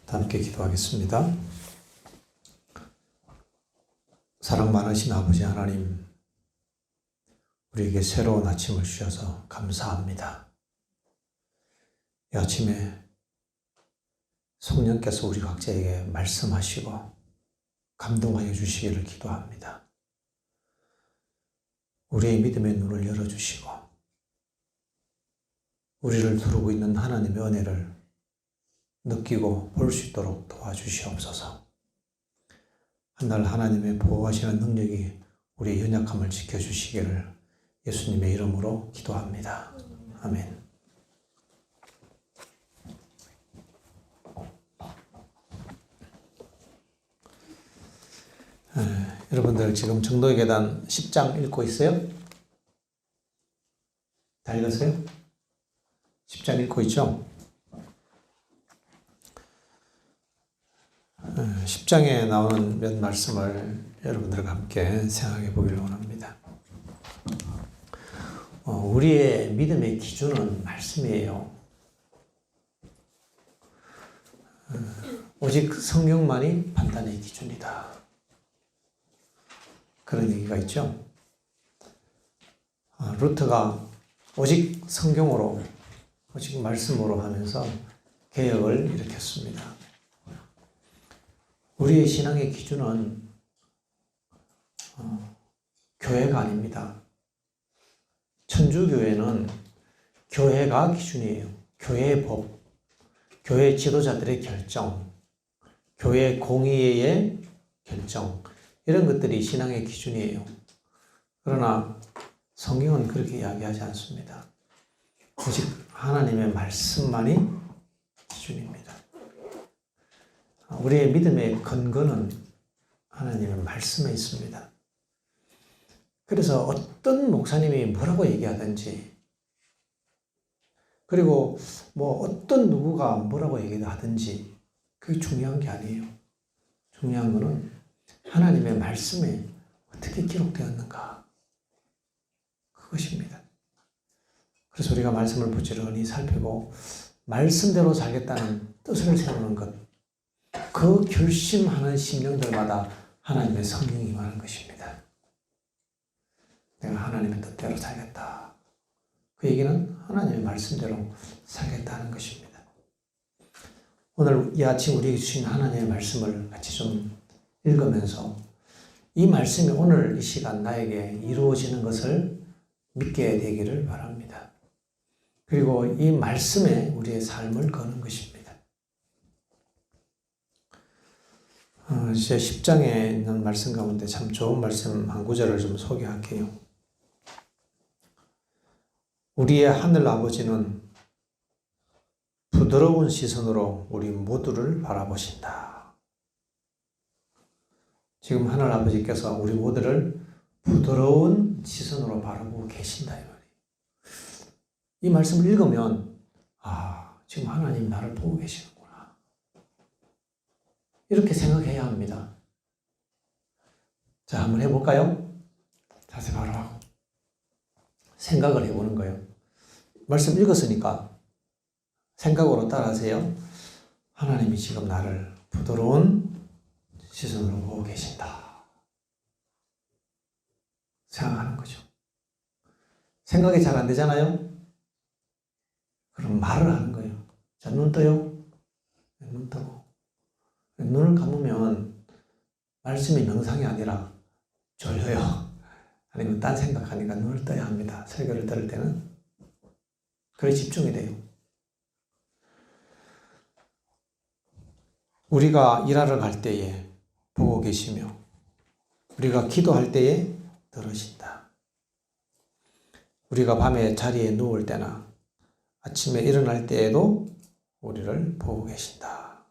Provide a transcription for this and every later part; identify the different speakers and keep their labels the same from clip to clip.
Speaker 1: 함께 기도하겠습니다. 사랑 많으신 아버지 하나님, 우리에게 새로운 아침을 주셔서 감사합니다. 이 아침에 성령께서 우리 각자에게 말씀하시고 감동하여 주시기를 기도합니다. 우리의 믿음의 눈을 열어주시고 우리를 두르고 있는 하나님의 은혜를 느끼고 볼 수 있도록 도와주시옵소서. 한날 하나님의 보호하시는 능력이 우리의 연약함을 지켜주시기를 예수님의 이름으로 기도합니다. 아멘. 여러분들 지금 정도의 계단 10장 읽고 있어요? 다 읽었어요? 10장 읽고 있죠? 10장에 나오는 몇 말씀을 여러분들과 함께 생각해 보기를 원합니다. 우리의 믿음의 기준은 말씀이에요. 오직 성경만이 판단의 기준이다. 그런 얘기가 있죠. 루터가 오직 성경으로, 오직 말씀으로 하면서 개혁을 일으켰습니다. 우리의 신앙의 기준은 교회가 아닙니다. 천주교회는 교회가 기준이에요. 교회의 법, 교회 지도자들의 결정, 교회 공의의 결정, 이런 것들이 신앙의 기준이에요. 그러나 성경은 그렇게 이야기하지 않습니다. 오직 하나님의 말씀만이 기준입니다. 우리의 믿음의 근거는 하나님의 말씀에 있습니다. 그래서 어떤 목사님이 뭐라고 얘기하든지, 그리고 어떤 누구가 뭐라고 얘기하든지 그게 중요한 게 아니에요. 중요한 거는 하나님의 말씀에 어떻게 기록되었는가, 그것입니다. 그래서 우리가 말씀을 부지런히 살피고 말씀대로 살겠다는 뜻을 세우는 것, 그 결심하는 심령들마다 하나님의 성령이 임하는 것입니다. 내가 하나님의 뜻대로 살겠다. 그 얘기는 하나님의 말씀대로 살겠다는 것입니다. 오늘 이 아침 우리에게 주신 하나님의 말씀을 같이 좀 읽으면서 이 말씀이 오늘 이 시간 나에게 이루어지는 것을 믿게 되기를 바랍니다. 그리고 이 말씀에 우리의 삶을 거는 것입니다. 이제 10장에 있는 말씀 가운데 참 좋은 말씀 한 구절을 좀 소개할게요. 우리의 하늘 아버지는 부드러운 시선으로 우리 모두를 바라보신다. 지금 하늘 아버지께서 우리 모두를 부드러운 시선으로 바라보고 계신다, 이 말이에요. 이 말씀을 읽으면 지금 하나님 나를 보고 계시는구나, 이렇게 생각해야 합니다. 자, 한번 해볼까요? 자세 바로 하고 생각을 해보는 거예요. 말씀 읽었으니까 생각으로 따라하세요. 하나님이 지금 나를 부드러운 시선으로 보고 계신다. 생각하는 거죠. 생각이 잘 안 되잖아요? 그럼 말을 하는 거예요. 자, 눈 떠요. 눈 뜨고. 눈을 감으면 말씀이 명상이 아니라 졸려요. 아니면 딴 생각하니까 눈을 떠야 합니다. 설교를 들을 때는. 그래 집중이 돼요. 우리가 일하러 갈 때에 보고 계시며 우리가 기도할 때에 들으신다. 우리가 밤에 자리에 누울 때나 아침에 일어날 때에도 우리를 보고 계신다.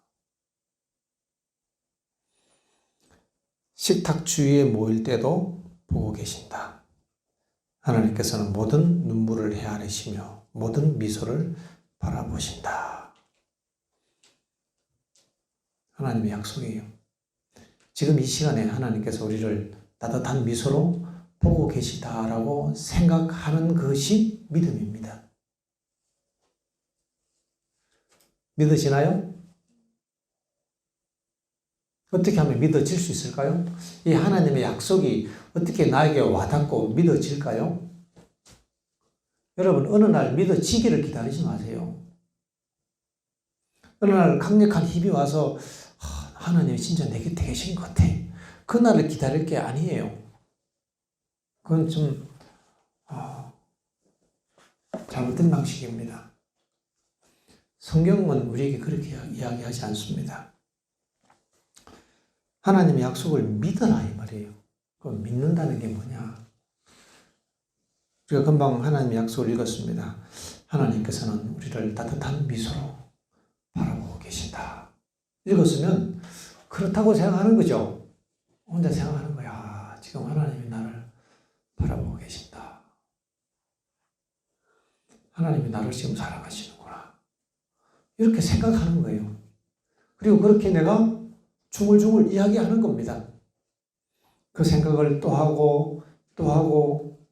Speaker 1: 식탁 주위에 모일 때도 보고 계신다. 하나님께서는 모든 눈물을 헤아리시며 모든 미소를 바라보신다. 하나님의 약속이에요. 지금 이 시간에 하나님께서 우리를 따뜻한 미소로 보고 계시다라고 생각하는 것이 믿음입니다. 믿으시나요? 어떻게 하면 믿어질 수 있을까요? 이 하나님의 약속이 어떻게 나에게 와닿고 믿어질까요? 여러분, 어느 날 믿어지기를 기다리지 마세요. 어느 날 강력한 힘이 와서 하나님이 진짜 내 곁에 계신 것 같아. 그날을 기다릴 게 아니에요. 그건 좀 잘못된 방식입니다. 성경은 우리에게 그렇게 이야기하지 않습니다. 하나님의 약속을 믿어라 이 말이에요. 그럼 믿는다는 게 뭐냐? 우리가 금방 하나님의 약속을 읽었습니다. 하나님께서는 우리를 따뜻한 미소로 바라보고 계신다. 읽었으면 그렇다고 생각하는 거죠. 혼자 생각하는 거야. 지금 하나님이 나를 바라보고 계신다. 하나님이 나를 지금 사랑하시는구나. 이렇게 생각하는 거예요. 그리고 그렇게 내가 중얼중얼 이야기하는 겁니다. 그 생각을 또 하고 또 하고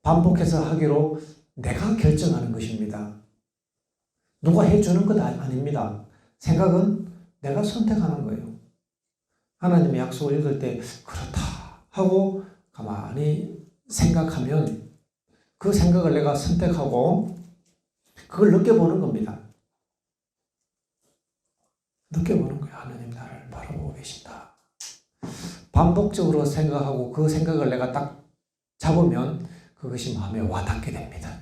Speaker 1: 반복해서 하기로 내가 결정하는 것입니다. 누가 해주는 것 아닙니다. 생각은 내가 선택하는 거예요. 하나님의 약속을 읽을 때 그렇다 하고 가만히 생각하면 그 생각을 내가 선택하고 그걸 느껴보는 겁니다. 느껴보는 거예요. 하나님 나를 바라보고 계신다. 반복적으로 생각하고 그 생각을 내가 딱 잡으면 그것이 마음에 와닿게 됩니다.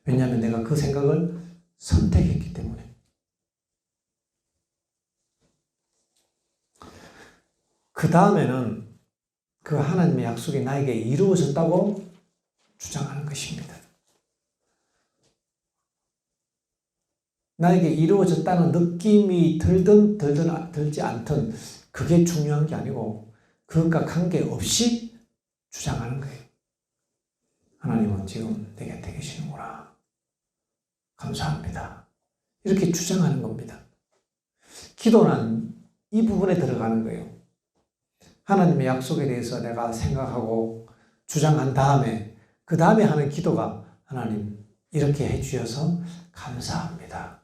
Speaker 1: 왜냐하면 내가 그 생각을 선택했기 때문에. 그 다음에는 그 하나님의 약속이 나에게 이루어졌다고 주장하는 것입니다. 나에게 이루어졌다는 느낌이 들든 들지 않든 그게 중요한 게 아니고 그것과 관계없이 주장하는 거예요. 하나님은 지금 내 곁에 계시는구나. 감사합니다. 이렇게 주장하는 겁니다. 기도는 이 부분에 들어가는 거예요. 하나님의 약속에 대해서 내가 생각하고 주장한 다음에 그 다음에 하는 기도가 하나님 이렇게 해주셔서 감사합니다.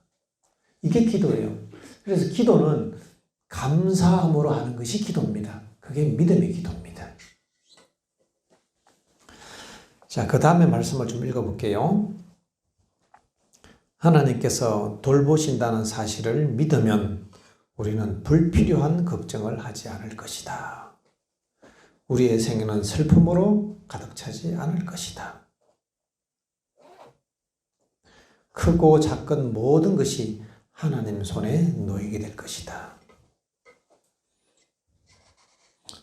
Speaker 1: 이게 기도예요. 그래서 기도는 감사함으로 하는 것이 기도입니다. 그게 믿음의 기도입니다. 자, 그 다음에 말씀을 좀 읽어볼게요. 하나님께서 돌보신다는 사실을 믿으면 우리는 불필요한 걱정을 하지 않을 것이다. 우리의 생애는 슬픔으로 가득 차지 않을 것이다. 크고 작은 모든 것이 하나님 손에 놓이게 될 것이다.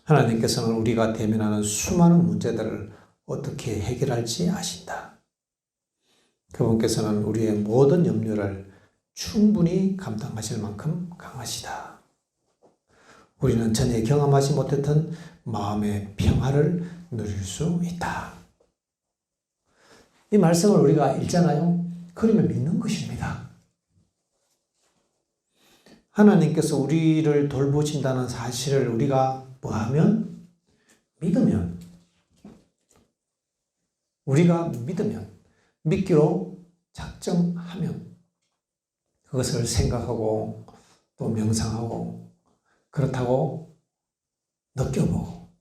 Speaker 1: 하나님께서는 우리가 대면하는 수많은 문제들을 어떻게 해결할지 아신다. 그분께서는 우리의 모든 염려를 충분히 감당하실 만큼 강하시다. 우리는 전에 경험하지 못했던 마음의 평화를 누릴 수 있다. 이 말씀을 우리가 읽잖아요. 그러면 믿는 것입니다. 하나님께서 우리를 돌보신다는 사실을 우리가 뭐하면? 믿으면. 우리가 믿으면, 믿기로 작정하면 그것을 생각하고 또 명상하고 그렇다고 느껴보고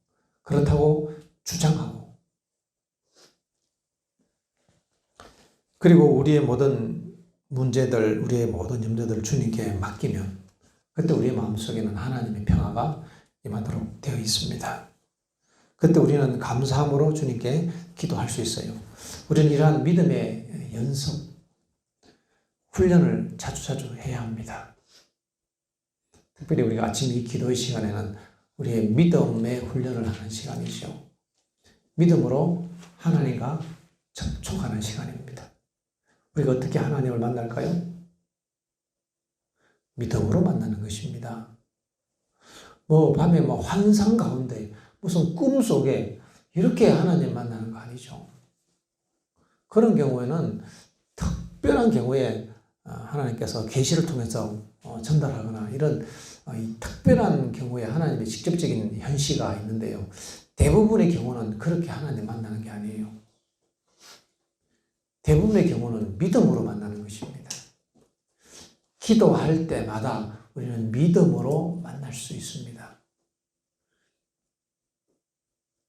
Speaker 1: 그렇다고 주장하고 그리고 우리의 모든 문제들, 우리의 모든 염려들을 주님께 맡기면 그때 우리의 마음속에는 하나님의 평화가 임하도록 되어 있습니다. 그때 우리는 감사함으로 주님께 기도할 수 있어요. 우리는 이러한 믿음의 연습, 훈련을 자주자주 해야 합니다. 특별히 우리가 아침 이 기도의 시간에는 우리의 믿음의 훈련을 하는 시간이죠. 믿음으로 하나님과 접촉하는 시간입니다. 우리가 어떻게 하나님을 만날까요? 믿음으로 만나는 것입니다. 밤에 환상 가운데 무슨 꿈 속에 이렇게 하나님 만나는 거 아니죠. 그런 경우에는 특별한 경우에 하나님께서 계시를 통해서 전달하거나 이런 특별한 경우에 하나님의 직접적인 현시가 있는데요. 대부분의 경우는 그렇게 하나님 만나는 게 아니에요. 대부분의 경우는 믿음으로 만나는 것입니다. 기도할 때마다 우리는 믿음으로 만날 수 있습니다.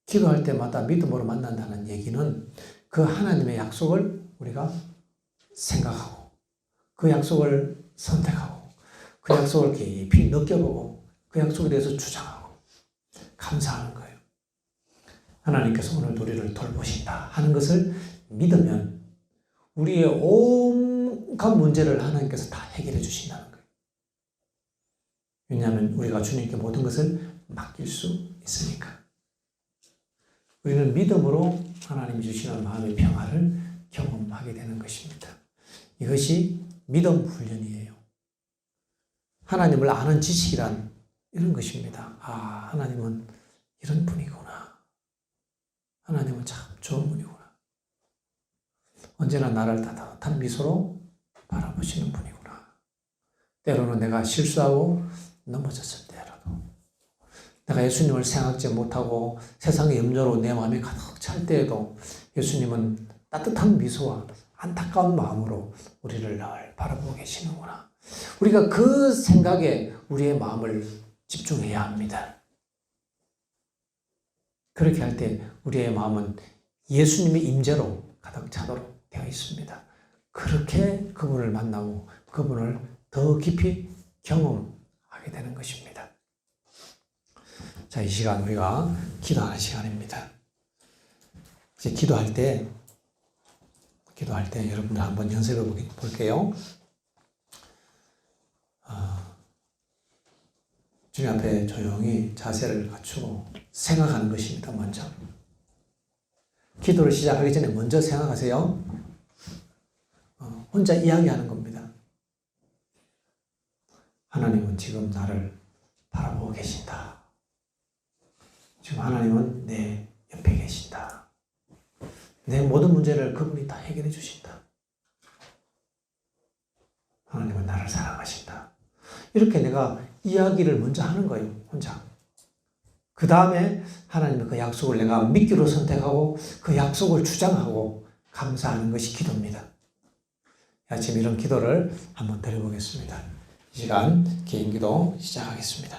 Speaker 1: 기도할 때마다 믿음으로 만난다는 얘기는 그 하나님의 약속을 우리가 생각하고 그 약속을 선택하고 그 약속을 깊이 느껴보고 그 약속에 대해서 주장하고 감사하는 거예요. 하나님께서 오늘 우리를 돌보신다 하는 것을 믿으면 우리의 온갖 문제를 하나님께서 다 해결해 주신다는 거예요. 왜냐하면 우리가 주님께 모든 것을 맡길 수 있으니까. 우리는 믿음으로 하나님이 주시는 마음의 평화를 경험하게 되는 것입니다. 이것이 믿음 훈련이에요. 하나님을 아는 지식이란 이런 것입니다. 아, 하나님은 이런 분이구나. 하나님은 참 좋은 분이구나. 언제나 나를 따뜻한 미소로 바라보시는 분이구나. 때로는 내가 실수하고 넘어졌을 때라도 내가 예수님을 생각지 못하고 세상의 염려로 내 마음이 가득 찰 때에도 예수님은 따뜻한 미소와 안타까운 마음으로 우리를 늘 바라보고 계시는구나. 우리가 그 생각에 우리의 마음을 집중해야 합니다. 그렇게 할 때 우리의 마음은 예수님의 임재로 가득 차도록 되어 있습니다. 그렇게 그분을 만나고 그분을 더 깊이 경험하게 되는 것입니다. 자, 이 시간 우리가 기도하는 시간입니다. 이제 기도할 때 여러분들 한번 연습해 볼게요. 주님 앞에 조용히 자세를 갖추고 생각하는 것입니다. 먼저 기도를 시작하기 전에 먼저 생각하세요. 혼자 이야기하는 겁니다. 하나님은 지금 나를 바라보고 계신다. 지금 하나님은 내 옆에 계신다. 내 모든 문제를 그분이 다 해결해 주신다. 하나님은 나를 사랑하신다. 이렇게 내가 이야기를 먼저 하는 거예요. 혼자. 그 다음에 하나님의 그 약속을 내가 믿기로 선택하고 그 약속을 주장하고 감사하는 것이 기도입니다. 아침 이런 기도를 한번 드려보겠습니다. 이 시간 개인 기도 시작하겠습니다.